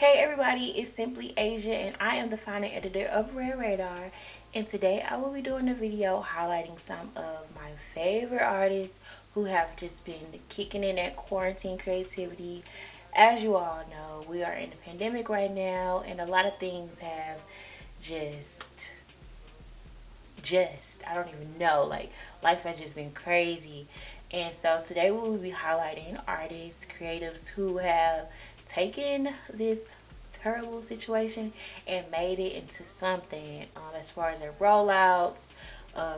Hey everybody, it's Simply Asia and I am the founder and editor of Red Radar, and today I will be doing a video highlighting some of my favorite artists who have just been kicking in that quarantine creativity. As you all know, we are in a pandemic right now and a lot of things have just I don't even know, like life has just been crazy. And so today we will be highlighting artists, creatives who have taken this terrible situation and made it into something, as far as their rollouts,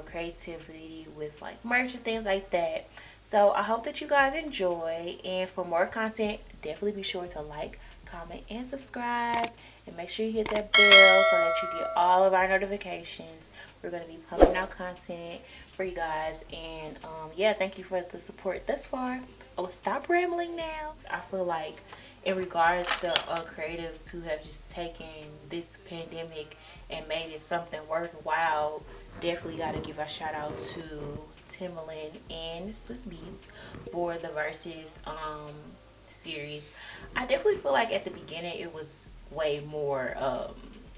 creativity with like merch and things like that. So I hope that you guys enjoy, and for more content definitely be sure to like, comment, and subscribe, and make sure you hit that bell so that you get all of our notifications. We're going to be pumping out content for you guys, and yeah, thank you for the support thus far. I will stop rambling now. I feel like in regards to creatives who have just taken this pandemic and made it something worthwhile, definitely got to give a shout out to Timbaland and Swiss Beats for the Versus series. I definitely feel like at the beginning it was way more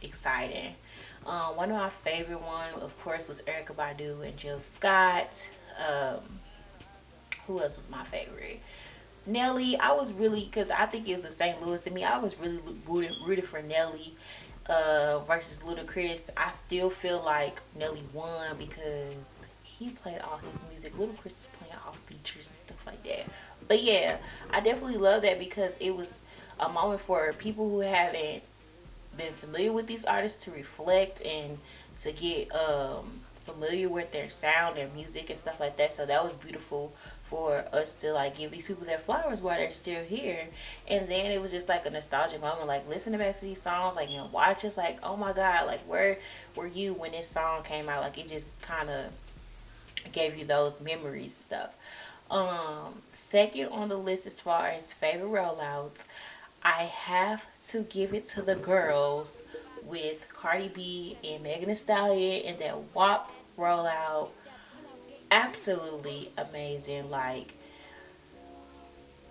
exciting. One of my favorite one, of course, was Erykah Badu and Jill Scott. Who else was my favorite? Nelly. I was really, because I think it was the St. Louis to me. I was really rooted for Nelly versus Ludacris. I still feel like Nelly won because he played all his music. Ludacris is playing all features and stuff like that. But yeah, I definitely love that because it was a moment for people who haven't been familiar with these artists to reflect and to get familiar with their sound, their music, and stuff like that. So that was beautiful for us to like give these people their flowers while they're still here. And then it was just like a nostalgic moment, like listening back to these songs, like, you know, watch us, like, oh my god, like where were you when this song came out? Like it just kind of gave you those memories and stuff. Second on the list as far as favorite rollouts, I have to give it to the girls with Cardi B and Megan Thee Stallion and that WAP rollout. Absolutely amazing. Like,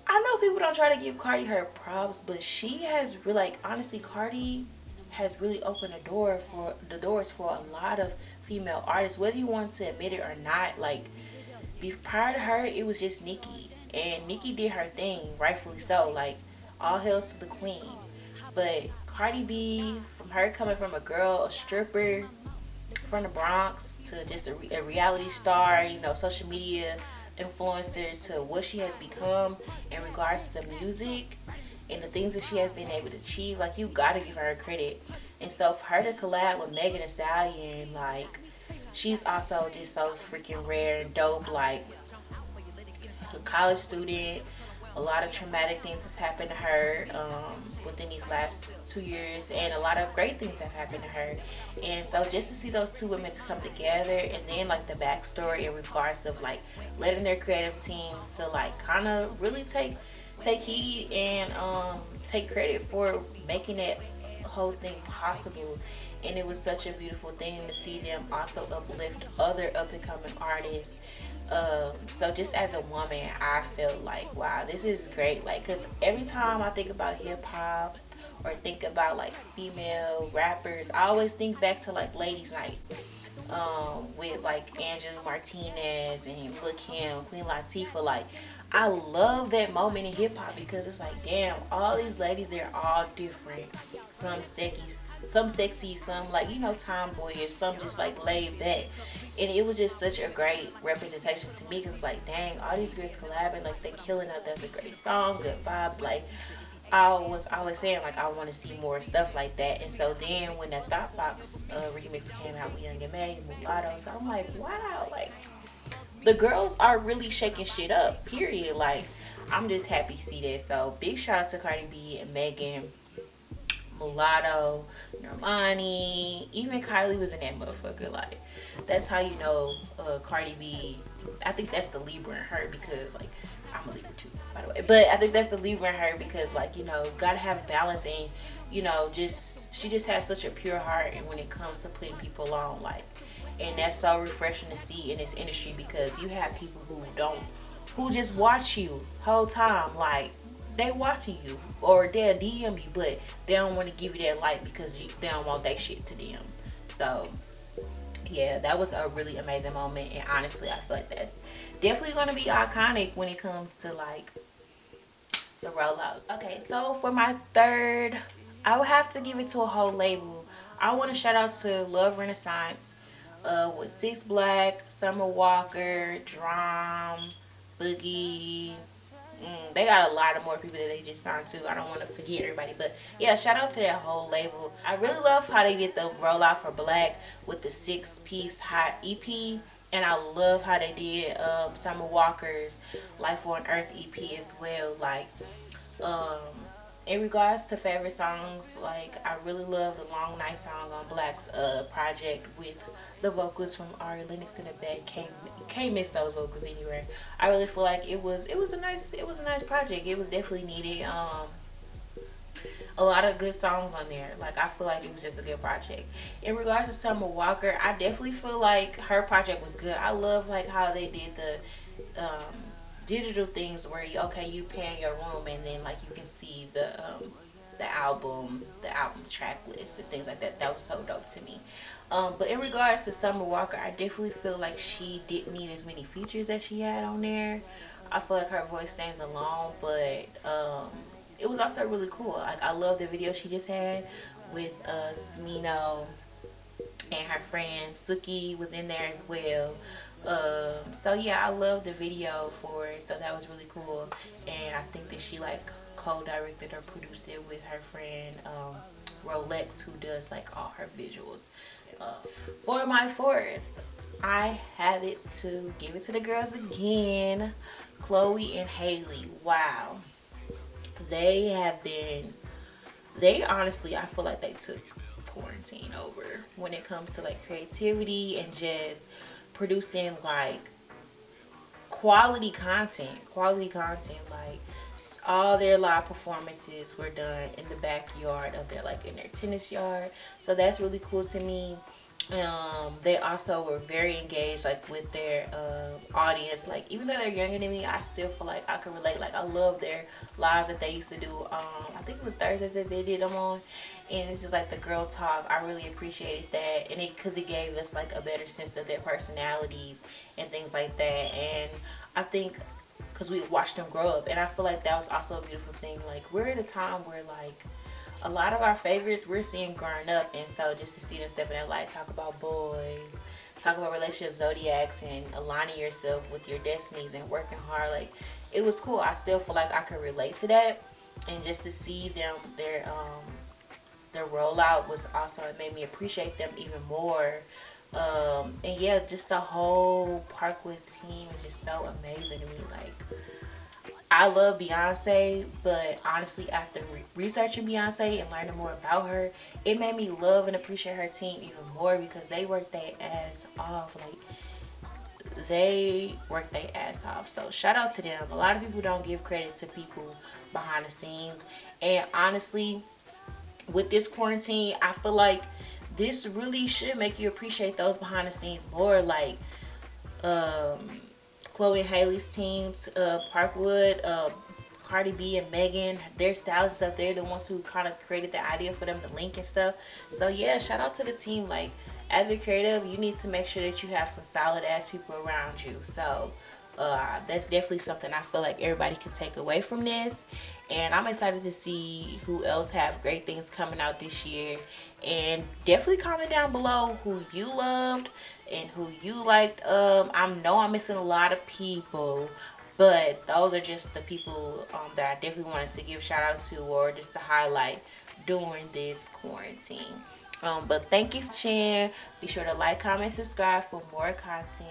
I know people don't try to give Cardi her props, but she has really, like, honestly, Cardi has really opened the doors for a lot of female artists, whether you want to admit it or not. Like, prior to her, it was just Nicki, and Nicki did her thing, rightfully so. Like, all hails to the queen. But Cardi B, from her coming from a girl, a stripper from the Bronx, to just a reality star, you know, social media influencer, to what she has become in regards to music and the things that she has been able to achieve, like, you gotta give her credit. And so for her to collab with Megan Thee Stallion, like, she's also just so freaking rare and dope. Like, a college student, a lot of traumatic things has happened to her within these last 2 years, and a lot of great things have happened to her. And so just to see those two women to come together, and then like the backstory in regards of like letting their creative teams to like kind of really take heed and take credit for making that whole thing possible. And it was such a beautiful thing to see them also uplift other up and coming artists. So just as a woman, I felt like, wow, this is great. Like, cause every time I think about hip hop or think about like female rappers, I always think back to like Ladies Night, with like Angela Martinez and Lil Kim, Queen Latifah. Like, I love that moment in hip hop because it's like, damn, all these ladies, they're all different. Some sexy, some like, you know, tomboyish, some just like laid back. And it was just such a great representation to me because it's like, dang, all these girls collabing, like, they killing it. That's a great song, good vibes. Like, I was always saying, like, I want to see more stuff like that. And so then when that Thought Box remix came out with Young and May, Mulatto, so I'm like, wow, like, the girls are really shaking shit up, period. Like, I'm just happy to see that. So big shout out to Cardi B and Megan, Mulatto, Normani, even Kylie was in that motherfucker. Like, that's how you know Cardi B. I think that's the Libra in her because, like, I'm a Libra too, by the way. But I think that's the Libra in her because, like, you know, gotta have balance, and, you know, just she just has such a pure heart, and when it comes to putting people on, like, and that's so refreshing to see in this industry because you have people who just watch you whole time, like, they watching you, or they'll DM you, but they don't want to give you that like because they don't want that shit to them. So yeah, that was a really amazing moment, and honestly, I feel like that's definitely gonna be iconic when it comes to like the rollouts. Okay, so for my third, I would have to give it to a whole label. I want to shout out to Love Renaissance, with Six Black, Summer Walker, Drum, Boogie. They got a lot of more people that they just signed to. I don't want to forget everybody, but yeah, shout out to that whole label. I really love how they did the rollout for Black with the 6-piece hot EP, and I love how they did Summer Walker's Life on Earth EP as well. Like, um, in regards to favorite songs, like I really love the Long Night song on Black's project with the vocals from Ari Lennox in the back. Can't miss those vocals anywhere. I really feel like it was a nice project. It was definitely needed. A lot of good songs on there. Like I feel like it was just a good project. In regards to Summer Walker, I definitely feel like her project was good. I love like how they did the digital things where you pan your room and then like you can see the album track list and things like that. That was so dope to me. But in regards to Summer Walker, I definitely feel like she didn't need as many features as she had on there. I feel like her voice stands alone, but it was also really cool. Like I love the video she just had with Smino, and her friend Suki was in there as well. So yeah, I love the video for it. So that was really cool, and I think that she like co-directed or produced it with her friend Rolex, who does like all her visuals. For my fourth, I have it to give it to the girls again, Chloe and Haley. Wow, they have been. They honestly, I feel like they took quarantine over when it comes to like creativity and just producing like quality content. Like all their live performances were done in the backyard of their like in their tennis yard, so that's really cool to me. They also were very engaged like with their audience. Like even though they're younger than me, I still feel like I can relate. Like I love their lives that they used to do. I think it was Thursdays that they did them on, and it's just like the girl talk. I really appreciated that, and because it gave us like a better sense of their personalities and things like that. And I think because we watched them grow up, and I feel like that was also a beautiful thing. Like we're at a time where like a lot of our favorites we're seeing growing up, and so just to see them step in that light, talk about boys, talk about relationships, zodiacs, and aligning yourself with your destinies and working hard, like it was cool. I still feel like I could relate to that, and just to see them their rollout was also, it made me appreciate them even more. And yeah, just the whole Parkwood team is just so amazing to me. Like I love Beyonce, but honestly, after researching Beyonce and learning more about her, it made me love and appreciate her team even more because they worked their ass off. Like, they worked their ass off. So, shout out to them. A lot of people don't give credit to people behind the scenes. And honestly, with this quarantine, I feel like this really should make you appreciate those behind the scenes more. Like, Chloe and Haley's team, Parkwood, Cardi B and Megan, their stylists up there, the ones who kind of created the idea for them to link and stuff. So yeah, shout out to the team. Like as a creative, you need to make sure that you have some solid ass people around you. So that's definitely something I feel like everybody can take away from this, and I'm excited to see who else have great things coming out this year. And definitely comment down below who you loved and who you liked. I know I'm missing a lot of people, but those are just the people that I definitely wanted to give shout out to, or just to highlight during this quarantine. But thank you for sharing. Be sure to like, comment, subscribe for more content.